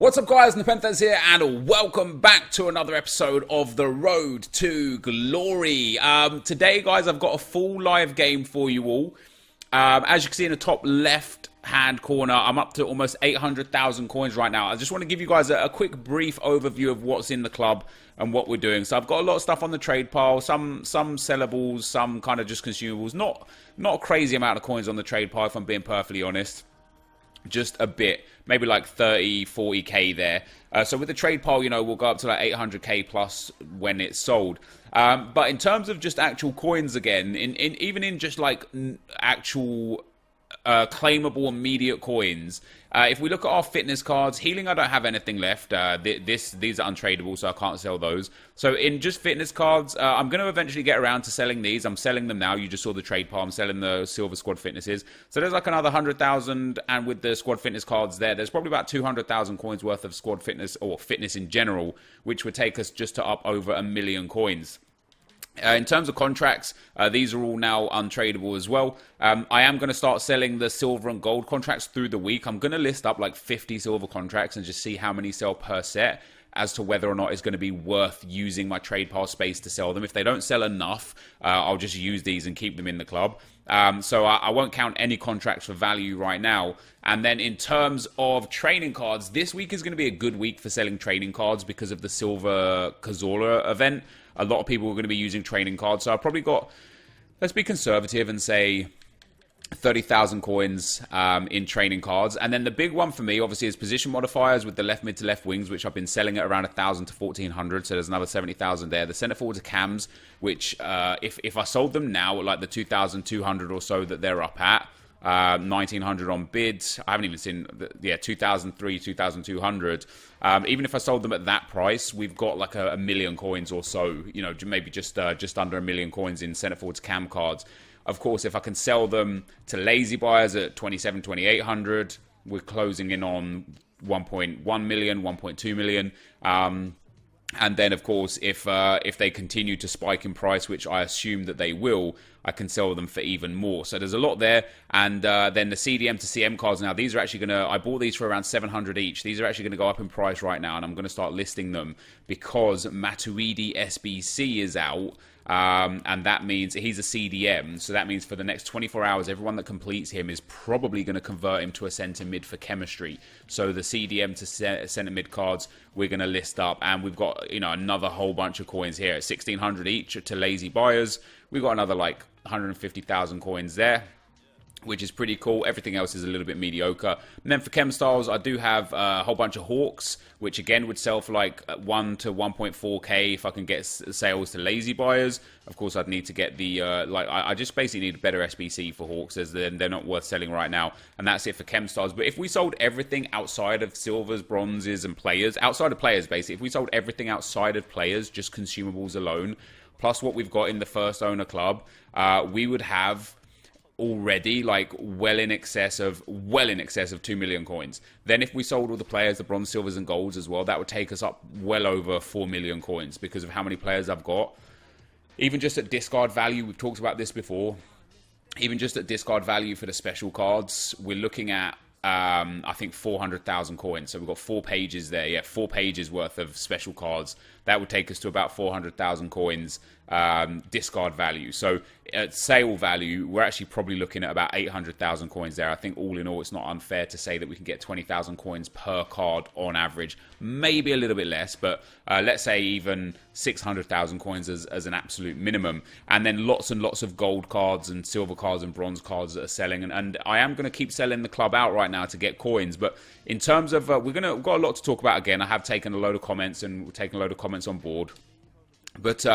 What's up guys, NepentheZ here and welcome back to another episode of The Road to Glory. Today guys, I've got a full live game for you all. As you can see in the top left hand corner, I'm up to almost 800,000 coins right now. I just want to give you guys a quick brief overview of what's in the club and what we're doing. So I've got a lot of stuff on the trade pile, some sellables, some kind of just consumables. Not a crazy amount of coins on the trade pile if I'm being perfectly honest. Just a bit, maybe like 30, 40k there. So with the trade pile, you know, we'll go up to like 800k plus when it's sold. But in terms of just actual coins again, even in just like actual claimable immediate coins, if we look at our fitness cards, healing I don't have anything left. These are untradeable, so I can't sell those. So in just fitness cards, I'm going to eventually get around to selling these. I'm selling them now. You just saw the trade pile. I'm selling the silver squad fitnesses. So there's like another 100,000, and with the squad fitness cards there's probably about 200,000 coins worth of squad fitness or fitness in general, which would take us just to up over 1 million coins. In terms of contracts, these are all now untradeable as well. I am going to start selling the silver and gold contracts through the week. I'm going to list up like 50 silver contracts and just see how many sell per set as to whether or not it's going to be worth using my trade pile space to sell them. If they don't sell enough, I'll just use these and keep them in the club. So I won't count any contracts for value right now. And then in terms of training cards, this week is going to be a good week for selling training cards because of the Silver Cazorla event. A lot of people are going to be using training cards. So I've probably got, let's be conservative and say 30,000 coins in training cards. And then the big one for me, obviously, is position modifiers with the left mid to left wings, which I've been selling at around 1,000 to 1,400. So there's another 70,000 there. The centre forwards are cams, which if I sold them now at like the 2,200 or so that they're up at, 1,900 on bids. I haven't even seen, 2,003, 2,200. Even if I sold them at that price, we've got like a million coins or so, you know, maybe just under 1 million coins in centre forwards cam cards. Of course, if I can sell them to lazy buyers at 27, 2,800, we're closing in on 1.1 million, 1.2 million. And then, of course, if they continue to spike in price, which I assume that they will, I can sell them for even more. So there's a lot there. And then the CDM to CM cards now, these are actually going to, I bought these for around 700 each. These are actually going to go up in price right now, and I'm going to start listing them because Matuidi SBC is out. And that means he's a CDM, so that means for the next 24 hours, everyone that completes him is probably going to convert him to a centre mid for chemistry. So the CDM to centre mid cards, we're going to list up, and we've got, you know, another whole bunch of coins here at 1,600 each to lazy buyers. We've got another like 150,000 coins there, which is pretty cool. Everything else is a little bit mediocre. And then for chem styles, I do have a whole bunch of Hawks, which again would sell for like 1 to 1.4k if I can get sales to lazy buyers. Of course, I'd need to get the, I just basically need a better SBC for Hawks, as they're not worth selling right now. And that's it for chem styles. But if we sold everything outside of silvers, bronzes, and players, outside of players basically, if we sold everything outside of players, just consumables alone, plus what we've got in the first owner club, we would have already like well in excess of 2 million coins. Then if we sold all the players, the bronze, silvers and golds as well, that would take us up well over 4 million coins because of how many players I've got. Even just at discard value, we've talked about this before, even just at discard value for the special cards, we're looking at I think 400,000 coins. So we've got 4 pages there. Yeah, 4 pages worth of special cards. That would take us to about 400,000 coins discard value. So at sale value, we're actually probably looking at about 800,000 coins there. I think all in all, it's not unfair to say that we can get 20,000 coins per card on average. Maybe a little bit less, but let's say even 600,000 coins as an absolute minimum. And then lots and lots of gold cards and silver cards and bronze cards that are selling. And I am going to keep selling the club out right now to get coins. But in terms of, we've got a lot to talk about again. I have taken a load of comments and we're taking a load of comments on board. But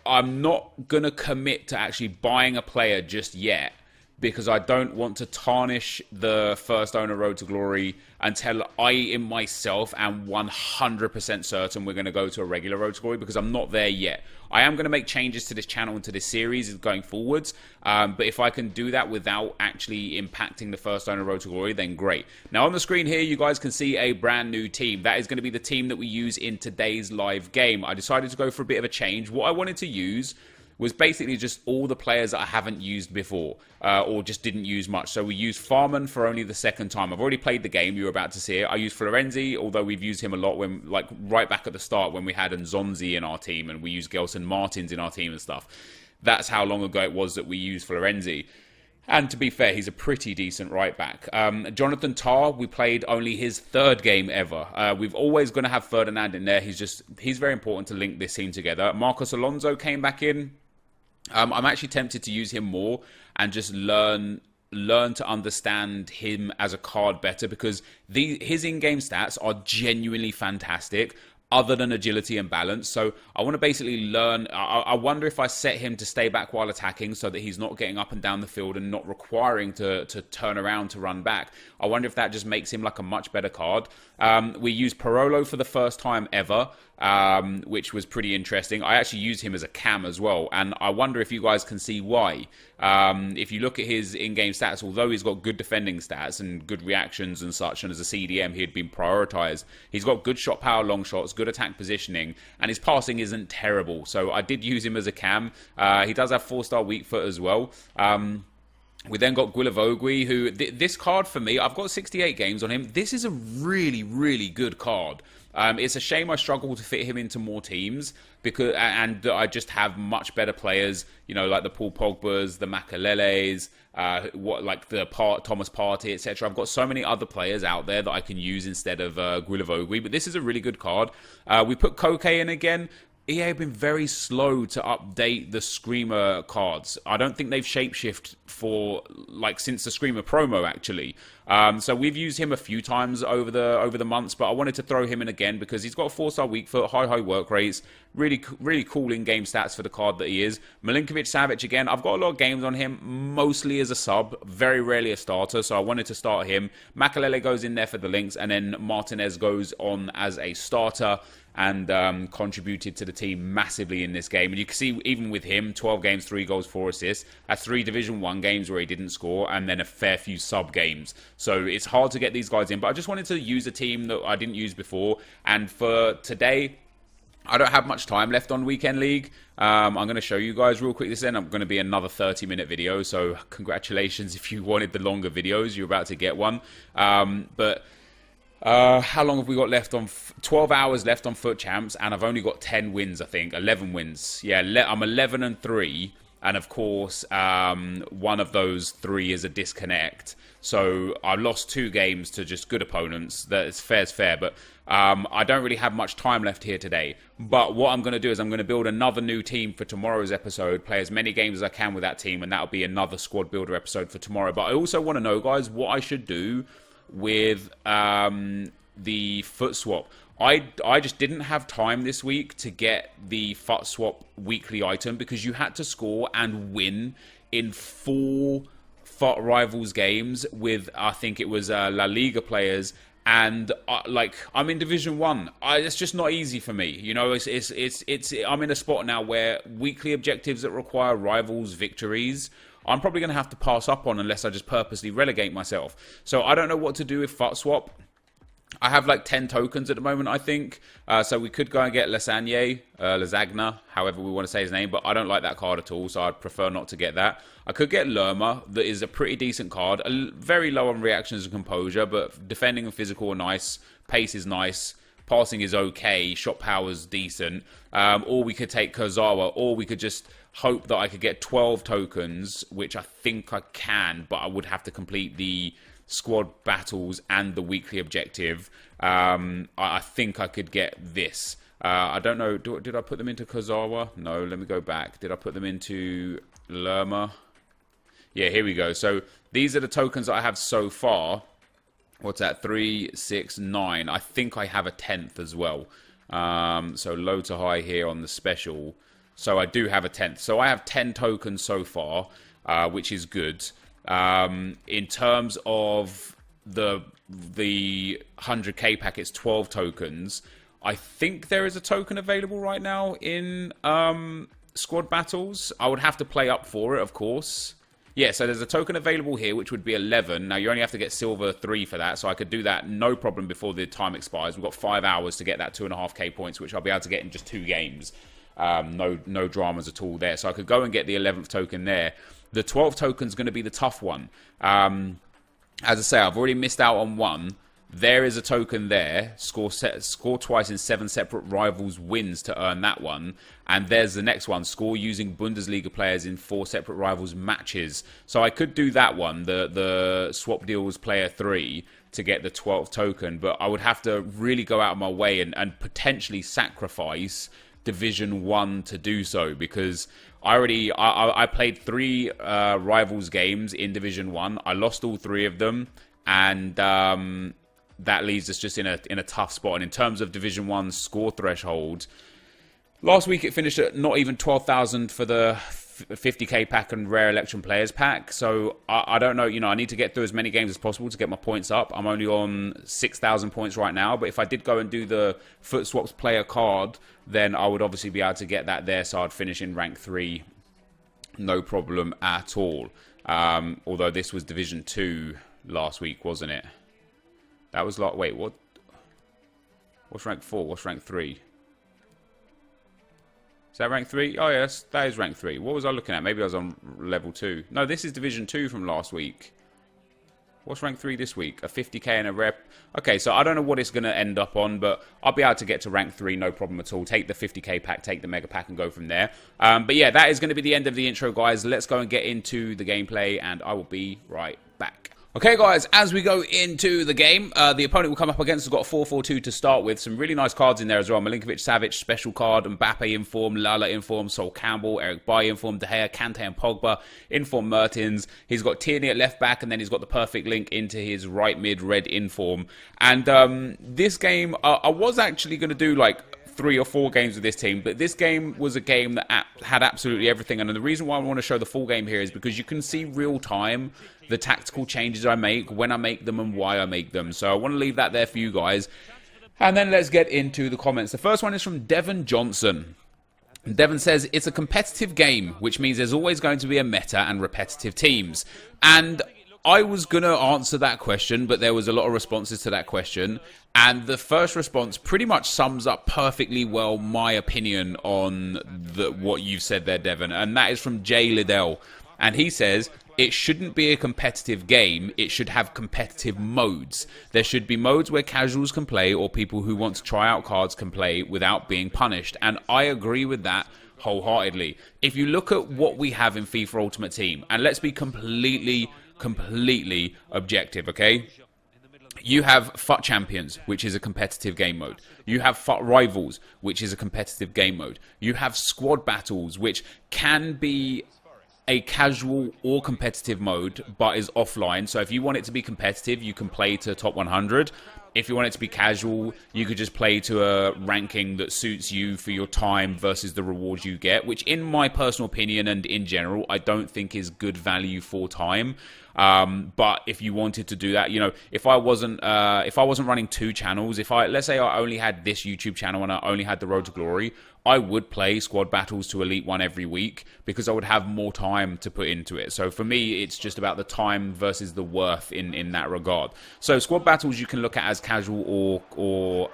I'm not going to commit to actually buying a player just yet because I don't want to tarnish the first owner road to glory until I in myself am 100% certain we're going to go to a regular road to glory, because I'm not there yet. I am going to make changes to this channel and to this series going forwards, but if I can do that without actually impacting the first owner road to glory, then great. Now on the screen here, you guys can see a brand new team. That is going to be the team that we use in today's live game. I decided to go for a bit of a change. What I wanted to use was basically just all the players that I haven't used before, or just didn't use much. So we used Farman for only the second time. I've already played the game, you were about to see it. I used Florenzi, although we've used him a lot when, like, right back at the start when we had Nzonzi in our team and we used Gelson Martins in our team and stuff. That's how long ago it was that we used Florenzi. And to be fair, he's a pretty decent right back. Jonathan Tah, we played only his third game ever. We've always going to have Ferdinand in there. He's very important to link this team together. Marcos Alonso came back in. I'm actually tempted to use him more and just learn to understand him as a card better, because his in-game stats are genuinely fantastic, other than agility and balance. So I want to basically learn. I wonder if I set him to stay back while attacking so that he's not getting up and down the field and not requiring to turn around to run back. I wonder if that just makes him like a much better card. We used Parolo for the first time ever, which was pretty interesting. I actually used him as a cam as well, and I wonder if you guys can see why. If you look at his in-game stats, although he's got good defending stats and good reactions and such, and as a CDM he had been prioritised, he's got good shot power, long shots, good attack positioning, and his passing isn't terrible. So I did use him as a cam. He does have 4-star weak foot as well. We then got Guilavogui, who, this card for me, I've got 68 games on him. This is a really, really good card. It's a shame I struggle to fit him into more teams, and I just have much better players, you know, like the Paul Pogbas, the Makaleles, like the Thomas Partey, etc. I've got so many other players out there that I can use instead of Guilavogui, but this is a really good card. We put Koke in again. EA have been very slow to update the Screamer cards. I don't think they've shapeshift since the Screamer promo, actually. So we've used him a few times over the months, but I wanted to throw him in again because he's got a 4-star weak foot, high work rates, really cool in-game stats for the card that he is. Milinkovic-Savic again, I've got a lot of games on him, mostly as a sub, very rarely a starter, so I wanted to start him. Makalele goes in there for the links, and then Martinez goes on as a starter and contributed to the team massively in this game. And you can see, even with him, 12 games, 3 goals, 4 assists, at 3 Division 1 games where he didn't score, and then a fair few sub games. So it's hard to get these guys in, but I just wanted to use a team that I didn't use before. And for today, I don't have much time left on Weekend League. I'm going to show you guys real quick. This then I'm going to be another 30-minute video, so congratulations if you wanted the longer videos. You're about to get one. How long have we got left on? 12 hours left on Foot Champs, and I've only got 10 wins, I think. 11 wins. Yeah, I'm 11-3, and of course, one of those 3 is a disconnect. So I lost 2 games to just good opponents. That's fair, but I don't really have much time left here today. But what I'm going to do is I'm going to build another new team for tomorrow's episode, play as many games as I can with that team, and that'll be another squad builder episode for tomorrow. But I also want to know, guys, what I should do with the foot swap. I just didn't have time this week to get the foot swap weekly item because you had to score and win in 4 FUT Rivals games with, I think it was La Liga players, and I'm in Division 1. It's just not easy for me. You know, I'm in a spot now where weekly objectives that require Rivals victories, I'm probably going to have to pass up on unless I just purposely relegate myself. So I don't know what to do with FUT swap. I have like 10 tokens at the moment, I think. So we could go and get Lasagna, however we want to say his name, but I don't like that card at all, so I'd prefer not to get that. I could get Lerma, that is a pretty decent card. Very low on reactions and composure, but defending and physical are nice. Pace is nice. Passing is okay. Shot power is decent. Or we could take Kozawa, or we could just hope that I could get 12 tokens, which I think I can, but I would have to complete the squad battles and the weekly objective. I think I could get this. I don't know. Did I put them into Kozawa? No, let me go back. Did I put them into Lerma? Yeah, here we go. So these are the tokens that I have so far. What's that? 3, 6, 9. I think I have a 10th as well. So low to high here on the special. So I do have a 10th. So I have 10 tokens so far, which is good. In terms of the 100k packets, 12 tokens, I think there is a token available right now in squad battles. I would have to play up for it, of course. Yeah, so there's a token available here, which would be 11. Now, you only have to get silver 3 for that, so I could do that no problem before the time expires. We've got 5 hours to get that 2.5k points, which I'll be able to get in just 2 games. No dramas at all there. So I could go and get the 11th token there. The 12th token is going to be the tough one. As I say, I've already missed out on one. There is a token there. Score twice in 7 separate rivals wins to earn that one. And there's the next one. Score using Bundesliga players in 4 separate rivals matches. So I could do that one, the swap deals player 3, to get the 12th token. But I would have to really go out of my way and potentially sacrifice Division 1 to do so. Because I played 3 rivals games in Division 1. I lost all 3 of them. And that leaves us just in a tough spot. And in terms of Division 1 score threshold, last week it finished at not even 12,000 for the 50k pack and rare election players pack. So I don't know, I need to get through as many games as possible to get my points up. I'm only on 6,000 points right now, but if I did go and do the foot swaps player card, then I would obviously be able to get that there, so I'd finish in rank 3 no problem at all. Although this was Division 2 last week, wasn't it? That was like, wait, what? What's rank 4? What's rank 3? Is that rank 3? Oh, yes, that is rank 3. What was I looking at? Maybe I was on level 2. No, this is Division 2 from last week. What's rank 3 this week? A 50k and a rep. Okay, so I don't know what it's going to end up on, but I'll be able to get to rank 3, no problem at all. Take the 50k pack, take the mega pack, and go from there. But yeah, that is going to be the end of the intro, guys. Let's go and get into the gameplay, and I will be right back. Okay, guys, as we go into the game, the opponent will come up against has got a 4-4-2 to start with. Some really nice cards in there as well. Milinkovic-Savic, special card. Mbappe inform, Lala inform, Sol Campbell, Eric Bailly inform, De Gea, Kante and Pogba, inform Mertens. He's got Tierney at left back, and then he's got the perfect link into his right mid, red inform. And this game, I was actually going to do like 3 or 4 games with this team, but this game was a game that had absolutely everything. And the reason why I want to show the full game here is because you can see real time the tactical changes I make, when I make them, and why I make them. So I want to leave that there for you guys. And then let's get into the comments. The first one is from Devon Johnson. Devon says, it's a competitive game, which means there's always going to be a meta and repetitive teams. And I was going to answer that question, but there was a lot of responses to that question. And the first response pretty much sums up perfectly well my opinion on what you've said there, Devon. And that is from Jay Liddell. And he says, it shouldn't be a competitive game. It should have competitive modes. There should be modes where casuals can play or people who want to try out cards can play without being punished. And I agree with that wholeheartedly. If you look at what we have in FIFA Ultimate Team, and let's be completely objective, okay? You have FUT Champions, which is a competitive game mode. You have FUT Rivals, which is a competitive game mode. You have Squad Battles, which can be a casual or competitive mode, but is offline. So if you want it to be competitive, you can play to top 100. If you want it to be casual, you could just play to a ranking that suits you for your time versus the rewards you get, which in my personal opinion and in general, I don't think is good value for time. But if you wanted to do that, if I wasn't running 2 channels, let's say I only had this YouTube channel and I only had the Road to Glory, I would play Squad Battles to Elite 1 every week because I would have more time to put into it. So for me, it's just about the time versus the worth in that regard. So Squad Battles you can look at as casual or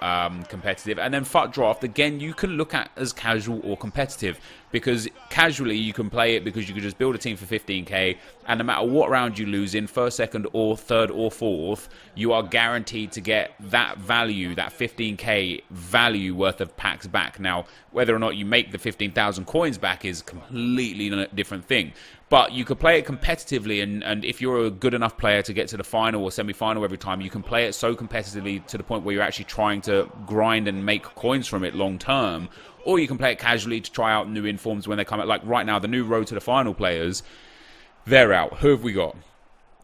competitive. And then FUT Draft, again, you can look at as casual or competitive because casually you can play it because you can just build a team for 15k and no matter what round you lose in, first, second, or third, or fourth, you are guaranteed to get that value, that 15k value worth of packs back. Now, whether or not you make the 15,000 coins back is completely a different thing. But you could play it competitively, and if you're a good enough player to get to the final or semi-final every time, you can play it so competitively to the point where you're actually trying to grind and make coins from it long term. Or you can play it casually to try out new informs when they come out. Like right now, the new Road to the Final players, they're out. Who have we got?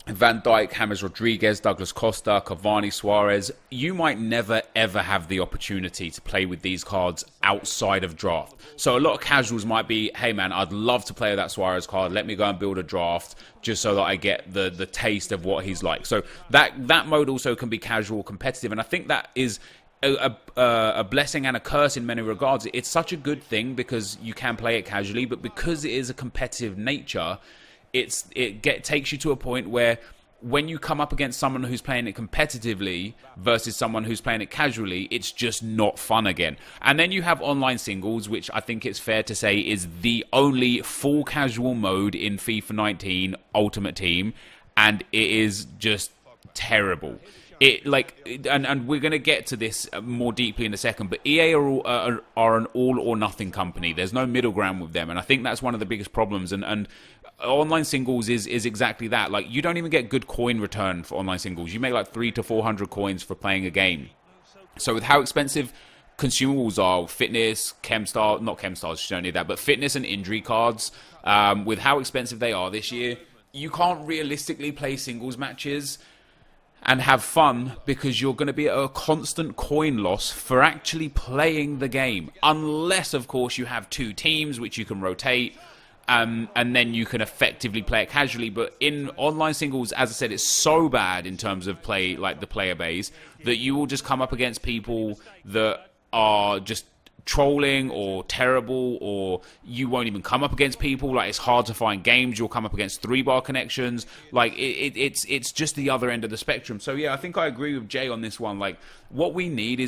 Van Dijk, James Rodriguez, Douglas Costa, Cavani, Suarez. You might never ever have the opportunity to play with these cards outside of draft. So a lot of casuals might be, hey man, I'd love to play with that Suarez card. Let me go and build a draft just so that I get the taste of what he's like. So that mode also can be casual, competitive, and I think that is a blessing and a curse in many regards. It's such a good thing because you can play it casually, but because it is a competitive nature, it takes you to a point where when you come up against someone who's playing it competitively versus someone who's playing it casually, it's just not fun again. And then you have online singles, which I think it's fair to say is the only full casual mode in FIFA 19 Ultimate Team, and it is just terrible. And we're going to get to this more deeply in a second, but EA are an all or nothing company. There's no middle ground with them, and I think that's one of the biggest problems. And online singles is exactly that. Like, you don't even get good coin return for online singles. You make like 300 to 400 coins for playing a game. So with how expensive consumables are, fitness, not chemstars, you don't need that, but fitness and injury cards, with how expensive they are this year, you can't realistically play singles matches and have fun, because you're going to be at a constant coin loss for actually playing the game. Unless, of course, you have two teams, which you can rotate, and then you can effectively play it casually. But in online singles, as I said, it's so bad in terms of play, like the player base, that you will just come up against people that are just trolling or terrible, or you won't even come up against people. Like, it's hard to find games. You'll come up against 3-bar connections. Like, it's just the other end of the spectrum. So yeah, I think I agree with Jay on this one. Like, what we need,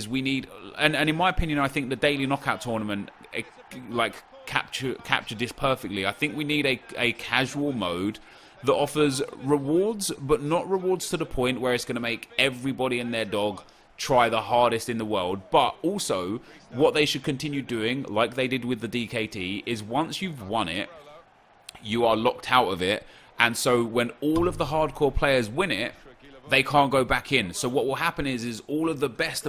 and in my opinion, I think the daily knockout tournament captured this perfectly. I think we need a casual mode that offers rewards, but not rewards to the point where it's going to make everybody and their dog try the hardest in the world. But also, what they should continue doing, like they did with the DKT, is once you've won it, you are locked out of it. And so when all of the hardcore players win it, they can't go back in. So what will happen is all of the best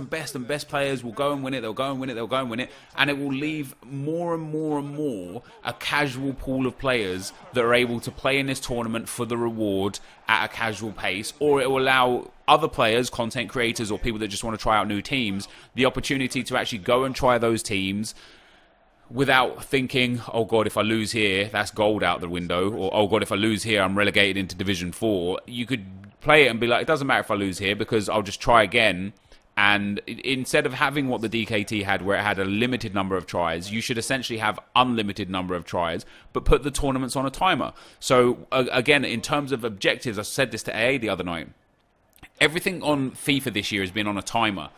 players will go and win it. They'll go and win it, and it will leave more and more a casual pool of players that are able to play in this tournament for the reward at a casual pace. Or it will allow other players, content creators, or people that just want to try out new teams, the opportunity to actually go and try those teams without thinking, oh God, if I lose here, that's gold out the window, or oh God, if I lose here, I'm relegated into Division 4. You could play it and be like, it doesn't matter if I lose here, because I'll just try again. And instead of having what the DKT had, where it had a limited number of tries, you should essentially have unlimited number of tries, but put the tournaments on a timer. So again, in terms of objectives, I said this to AA the other night, everything on FIFA this year has been on a timer.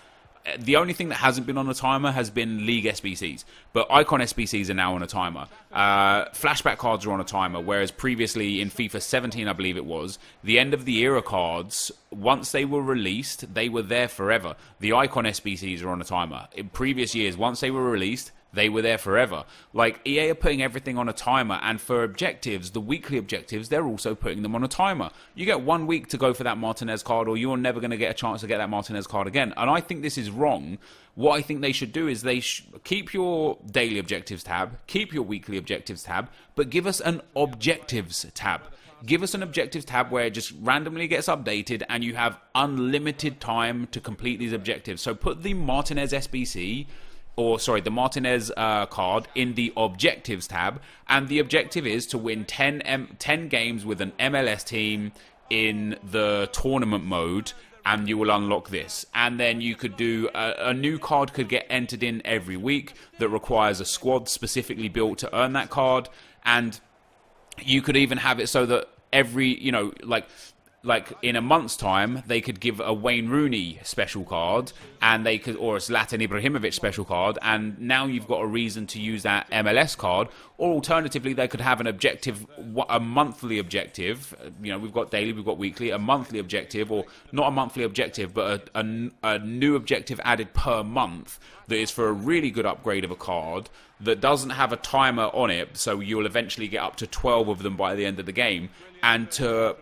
The only thing that hasn't been on a timer has been League SBCs, but Icon SBCs are now on a timer. Flashback cards are on a timer, whereas previously in FIFA 17, I believe it was, the end of the era cards, once they were released, they were there forever. The Icon SBCs are on a timer. In previous years, once they were released, they were there forever. Like, EA are putting everything on a timer, and for objectives, the weekly objectives, they're also putting them on a timer. You get 1 week to go for that NepentheZ card, or you're never going to get a chance to get that NepentheZ card again. And I think this is wrong. What I think they should do is they keep your daily objectives tab, keep your weekly objectives tab, but give us an objectives tab. Give us an objectives tab where it just randomly gets updated and you have unlimited time to complete these objectives. So put the NepentheZ SBC, the NepentheZ card in the objectives tab, and the objective is to win 10 games with an MLS team in the tournament mode, and you will unlock this. And then you could do a new card could get entered in every week that requires a squad specifically built to earn that card. And you could even have it so that every, like in a month's time, they could give a Wayne Rooney special card, and they could, or a Zlatan Ibrahimovic special card, and now you've got a reason to use that MLS card. Or alternatively, they could have an objective, a monthly objective. We've got daily, we've got weekly, a monthly objective, or not a monthly objective, but a new objective added per month that is for a really good upgrade of a card that doesn't have a timer on it, so you'll eventually get up to 12 of them by the end of the game. And to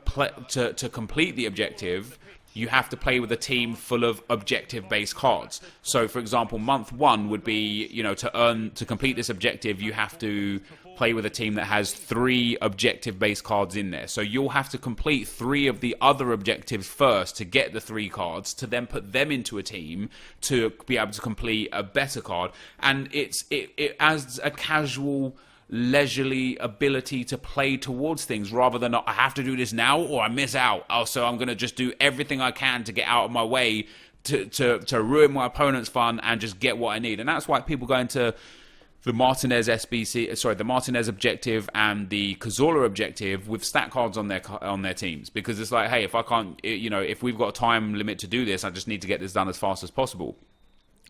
complete the objective, you have to play with a team full of objective-based cards. So, for example, month 1 would be, to complete this objective, you have to play with a team that has 3 objective-based cards in there. So you'll have to complete 3 of the other objectives first to get the 3 cards, to then put them into a team to be able to complete a better card. And it adds a casual, leisurely ability to play towards things, rather than I have to do this now or I miss out. So I'm going to just do everything I can to get out of my way to ruin my opponent's fun and just get what I need. And that's why people go into the Martinez SBC, sorry, the Martinez objective and the Cazorla objective with stat cards on their teams, because it's like, hey, if I can't, if we've got a time limit to do this, I just need to get this done as fast as possible.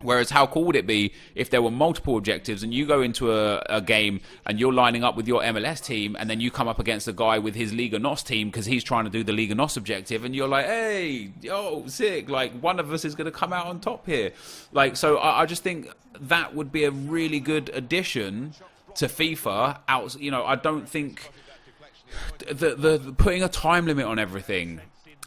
Whereas how cool would it be if there were multiple objectives and you go into a game and you're lining up with your MLS team and then you come up against a guy with his Liga NOS team because he's trying to do the Liga NOS objective and you're like, hey, yo, sick, like one of us is going to come out on top here. Like, so I just think that would be a really good addition to FIFA. I don't think the putting a time limit on everything,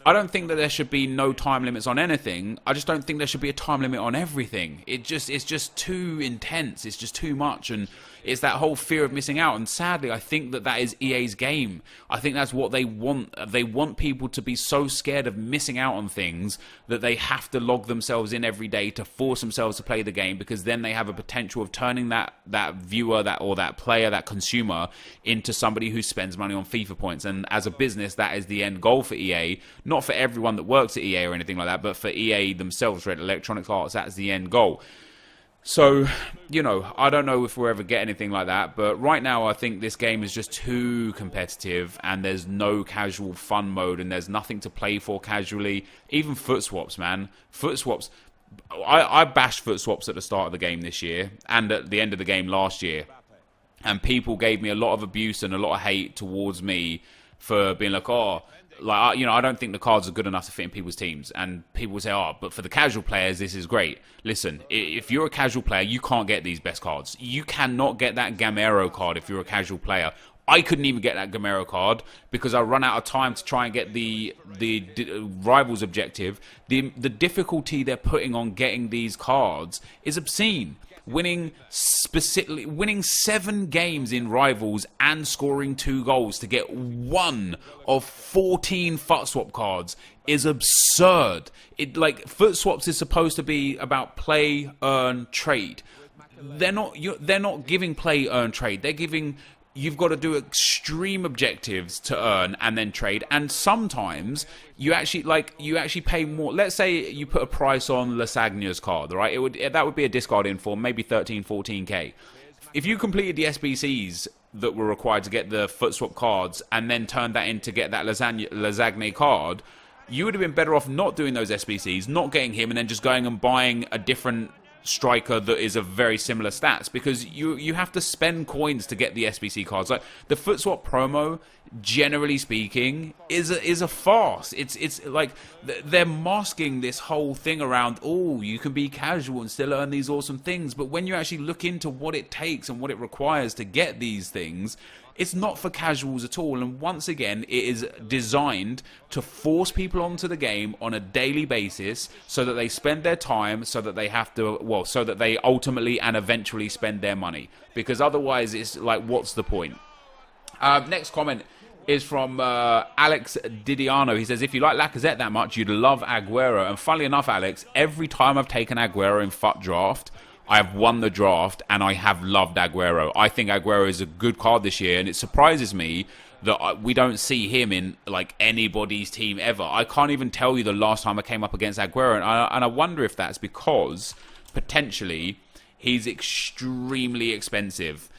I don't think that there should be no time limits on anything. I just don't think there should be a time limit on everything. It's just too intense. It's just too much. And it's that whole fear of missing out. And sadly, I think that is EA's game. I think that's what they want. They want people to be so scared of missing out on things that they have to log themselves in every day to force themselves to play the game, because then they have a potential of turning that viewer, that player, that consumer into somebody who spends money on FIFA points. And as a business, that is the end goal for EA. Not for everyone that works at EA or anything like that, but for EA themselves, Red Electronic Arts, that's the end goal. So, I don't know if we'll ever get anything like that, but right now I think this game is just too competitive and there's no casual fun mode and there's nothing to play for casually. Even foot swaps, man. Foot swaps. I bashed foot swaps at the start of the game this year and at the end of the game last year. And people gave me a lot of abuse and a lot of hate towards me for being like, I don't think the cards are good enough to fit in people's teams. And people say, but for the casual players, this is great. Listen, if you're a casual player, you can't get these best cards. You cannot get that Gamero card if you're a casual player. I couldn't even get that Gamero card because I run out of time to try and get the Rivals objective. The difficulty they're putting on getting these cards is obscene. Winning 7 games in Rivals and scoring 2 goals to get 1 of 14 foot swap cards is absurd. Foot swaps is supposed to be about play, earn, trade. They're not giving play, earn, trade. They're giving, you've got to do extreme objectives to earn and then trade. And sometimes you actually pay more. Let's say you put a price on Lasagna's card, right? That would be a discard in for maybe 13, 14k. If you completed the SBCs that were required to get the foot swap cards and then turned that in to get that Lasagna card, you would have been better off not doing those SBCs, not getting him, and then just going and buying a different striker that is of very similar stats, because you have to spend coins to get the SBC cards. Like the foot swap promo, generally speaking, is a farce. It's like they're masking this whole thing around, you can be casual and still earn these awesome things, but when you actually look into what it takes and what it requires to get these things, it's not for casuals at all. And once again, it is designed to force people onto the game on a daily basis so that they spend their time, so that they ultimately and eventually spend their money. Because otherwise, it's like, what's the point? Next comment is from Alex Didiano. He says, if you like Lacazette that much, you'd love Aguero. And funnily enough, Alex, every time I've taken Aguero in FUT draft, I have won the draft, and I have loved Aguero. I think Aguero is a good card this year, and it surprises me that we don't see him in like anybody's team ever. I can't even tell you the last time I came up against Aguero, and I wonder if that's because potentially he's extremely expensive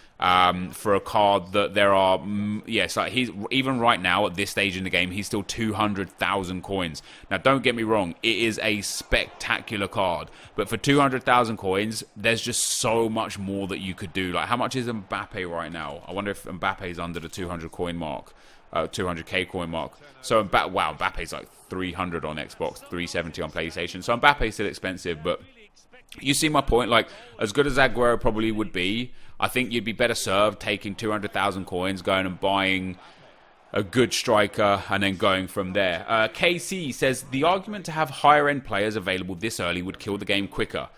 for a card that there are. Yes, like he's even right now at this stage in the game, he's still 200,000 coins. Now, don't get me wrong, it is a spectacular card, but for 200,000 coins, there's just so much more that you could do. Like, how much is Mbappe right now? I wonder if Mbappe is under the 200 coin mark, 200k coin mark. So, Mbappe's like 300 on Xbox, 370 on PlayStation. So Mbappe's still expensive, but you see my point. Like, as good as Aguero probably would be, I think you'd be better served taking 200,000 coins, going and buying a good striker, and then going from there. KC says, the argument to have higher-end players available this early would kill the game quicker.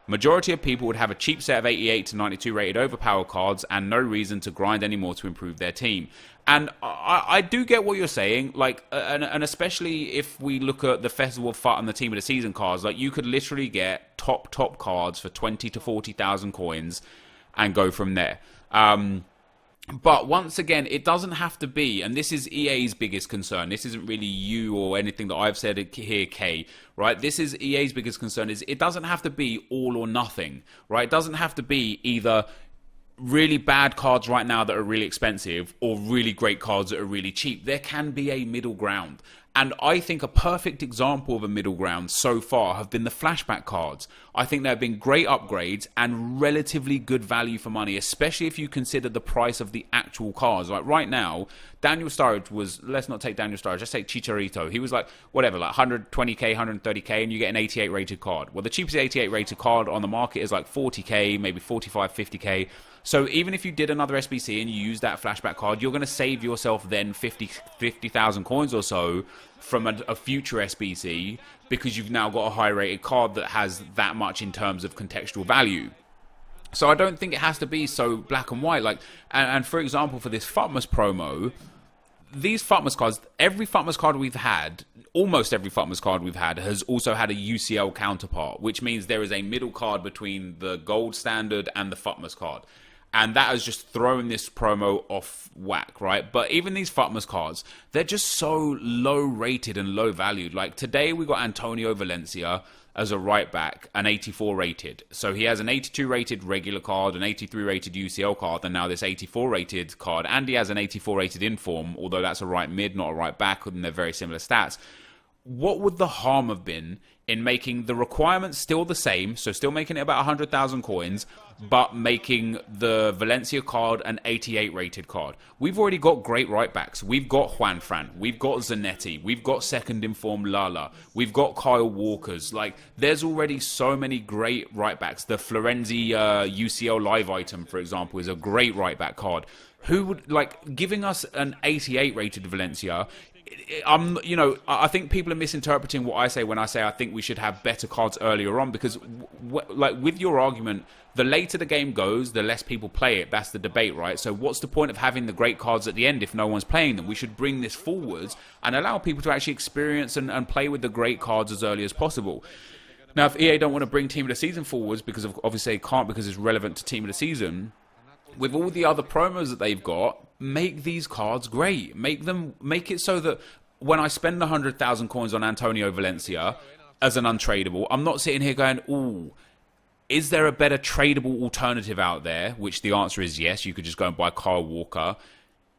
Majority of people would have a cheap set of 88 to 92 rated overpower cards and no reason to grind anymore to improve their team. And I do get what you're saying, like, and especially if we look at the Festival of FUT and the Team of the Season cards, like, you could literally get top cards for 20 to 40,000 coins and go from there. But once again, it doesn't have to be, and this is EA's biggest concern. This isn't really you or anything that I've said here, Kay, right? This is EA's biggest concern, is it doesn't have to be all or nothing, right? It doesn't have to be either really bad cards right now that are really expensive or really great cards that are really cheap. There can be a middle ground. And I think a perfect example of a middle ground so far have been the flashback cards. I think there have been great upgrades and relatively good value for money, especially if you consider the price of the actual cards. Like right now, Daniel Sturridge was, let's not take Daniel Sturridge, let's take Chicharito. He was like, whatever, like 120k, 130k, and you get an 88 rated card. Well, the cheapest 88 rated card on the market is like 40k, maybe 45, 50k. So even if you did another SBC and you use that flashback card, you're going to save yourself then 50,000 coins or so from a future SBC because you've now got a high-rated card that has that much in terms of contextual value. So I don't think it has to be so black and white. Like, and for example, for this Futmas promo, these Futmas cards, every Futmas card we've had, almost every Futmas card we've had, has also had a UCL counterpart, which means there is a middle card between the gold standard and the Futmas card. And that has just thrown this promo off whack, right? But even these Futmas cards, they're just so low rated and low valued. Like today we got Antonio Valencia as a right back, an 84 rated. So he has an 82 rated regular card, an 83 rated UCL card, and now this 84 rated card. And he has an 84 rated inform, although that's a right mid, not a right back, and they're very similar stats. What would the harm have been in making the requirements still the same, so still making it about 100,000 coins, but making the Valencia card an 88 rated card? We've already got great right backs. We've got Juanfran, we've got Zanetti, we've got second inform Lala, we've got Kyle Walkers. Like, there's already so many great right backs. The Florenzi UCL live item, for example, is a great right back card. Who would, like, giving us an 88 rated Valencia? I think people are misinterpreting what I say when I say I think we should have better cards earlier on, because like with your argument, the later the game goes, the less people play it. That's the debate, right? So what's the point of having the great cards at the end if no one's playing them? We should bring this forwards and allow people to actually experience and play with the great cards as early as possible. Now, if EA don't want to bring Team of the Season forwards, because obviously they can't because it's relevant to Team of the Season, with all the other promos that they've got, make these cards great. Make it so that when I spend 100,000 coins on Antonio Valencia as an untradeable, I'm not sitting here going, ooh, is there a better tradable alternative out there? Which the answer is yes. You could just go and buy Kyle Walker.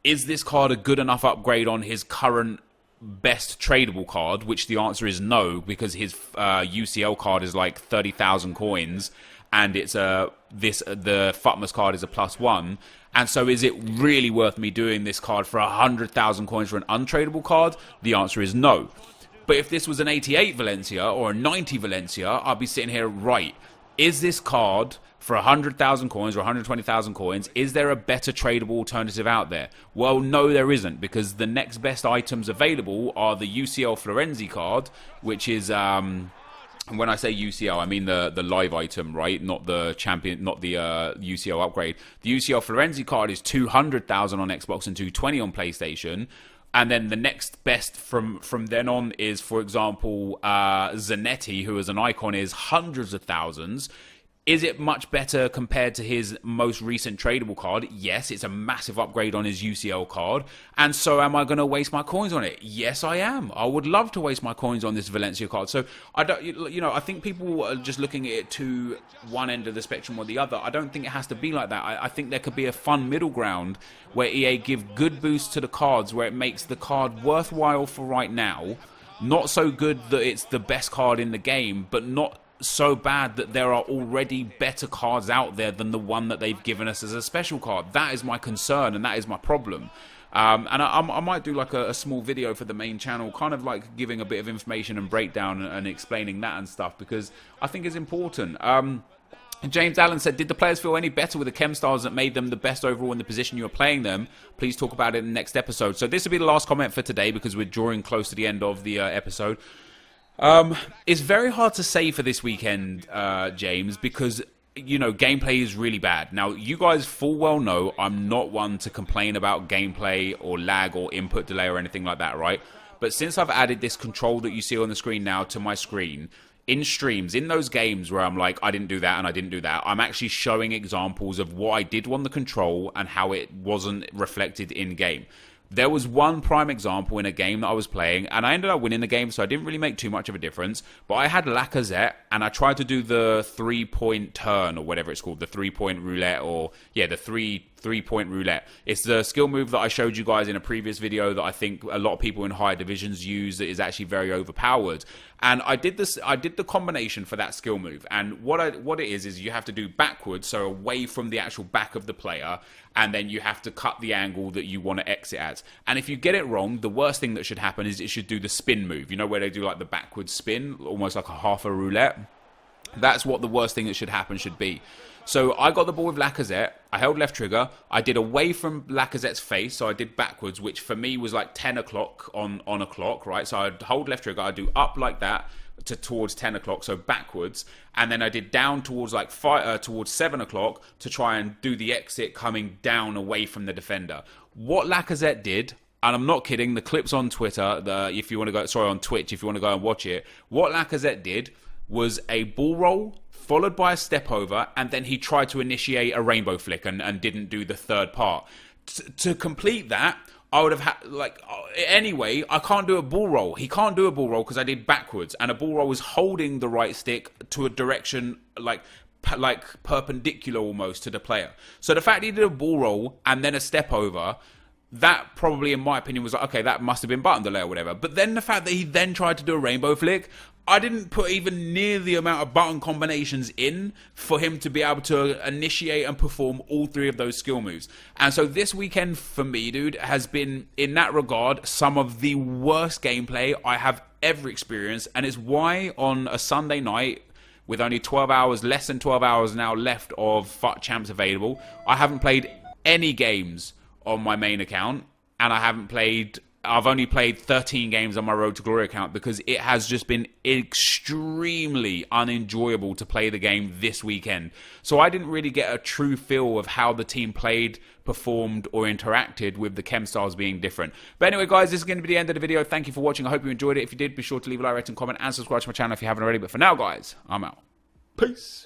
Is this card a good enough upgrade on his current best tradable card? Which the answer is no, because his UCL card is like 30,000 coins, and it's the Futmas card is a +1. And so is it really worth me doing this card for 100,000 coins for an untradeable card? The answer is no. But if this was an 88 Valencia or a 90 Valencia, I'd be sitting here, right, is this card for 100,000 coins or 120,000 coins, is there a better tradable alternative out there? Well, no, there isn't, because the next best items available are the UCL Florenzi card, which is... when I say UCL, I mean the live item, right? Not the champion, not the UCL upgrade. The UCL Florenzi card is 200,000 on Xbox and 220 on PlayStation. And then the next best from then on is, for example, Zanetti, who as an icon is hundreds of thousands. Is it much better compared to his most recent tradable card? Yes, it's a massive upgrade on his UCL card. And so am I going to waste my coins on it? Yes, I am. I would love to waste my coins on this Valencia card. So I don't, I think people are just looking at it to one end of the spectrum or the other. I don't think it has to be like that. I think there could be a fun middle ground where EA give good boosts to the cards, where it makes the card worthwhile for right now. Not so good that it's the best card in the game, but not so bad that there are already better cards out there than the one that they've given us as a special card. That is my concern, and that is my problem. And I might do like a small video for the main channel, kind of like giving a bit of information and breakdown and explaining that and stuff, because I think it's important. James Allen said, did the players feel any better with the chem styles that made them the best overall in the position you were playing them? Please talk about it in the next episode. So this will be the last comment for today, because we're drawing close to the end of the episode. It's very hard to say for this weekend, James, because, gameplay is really bad. Now, you guys full well know I'm not one to complain about gameplay or lag or input delay or anything like that, right? But since I've added this control that you see on the screen now to my screen, in streams, in those games where I'm like, I didn't do that and I didn't do that, I'm actually showing examples of what I did on the control and how it wasn't reflected in game. There was one prime example in a game that I was playing, and I ended up winning the game, so I didn't really make too much of a difference. But I had NepentheZ, and I tried to do the 3-point turn, or whatever it's called, the 3-point roulette, or, yeah, the three-point roulette. It's the skill move that I showed you guys in a previous video that I think a lot of people in higher divisions use that is actually very overpowered. And I did the combination for that skill move. And what it is you have to do backwards, so away from the actual back of the player, and then you have to cut the angle that you want to exit at. And if you get it wrong, the worst thing that should happen is it should do the spin move. You know, where they do like the backwards spin, almost like a half a roulette? That's what the worst thing that should happen should be. So I got the ball with NepentheZ, I held left trigger, I did away from NepentheZ's face, so I did backwards, which for me was like 10 o'clock on a clock, right? So I'd hold left trigger, I'd do up like that towards 10 o'clock, so backwards, and then I did down towards like towards 7 o'clock to try and do the exit coming down away from the defender. What NepentheZ did, and I'm not kidding, the clip's on Twitter, if you want to go, sorry, on Twitch, if you want to go and watch it, what NepentheZ did was a ball roll followed by a step over, and then he tried to initiate a rainbow flick and didn't do the third part. To complete that, I would have had, like, anyway, I can't do a ball roll. He can't do a ball roll because I did backwards, and a ball roll was holding the right stick to a direction like perpendicular almost to the player. So the fact he did a ball roll and then a step over, that probably, in my opinion, was like, okay, that must have been button delay or whatever. But then the fact that he then tried to do a rainbow flick, I didn't put even near the amount of button combinations in for him to be able to initiate and perform all three of those skill moves. And so this weekend for me, dude, has been, in that regard, some of the worst gameplay I have ever experienced. And it's why on a Sunday night, with only 12 hours, less than 12 hours now left of FUT Champs available, I haven't played any games on my main account, and I've only played 13 games on my Road to Glory account because it has just been extremely unenjoyable to play the game this weekend. So I didn't really get a true feel of how the team played, performed, or interacted with the chem styles being different. But anyway, guys, this is going to be the end of the video. Thank you for watching. I hope you enjoyed it. If you did, be sure to leave a like, rate, and comment, and subscribe to my channel if you haven't already. But for now, guys, I'm out. Peace.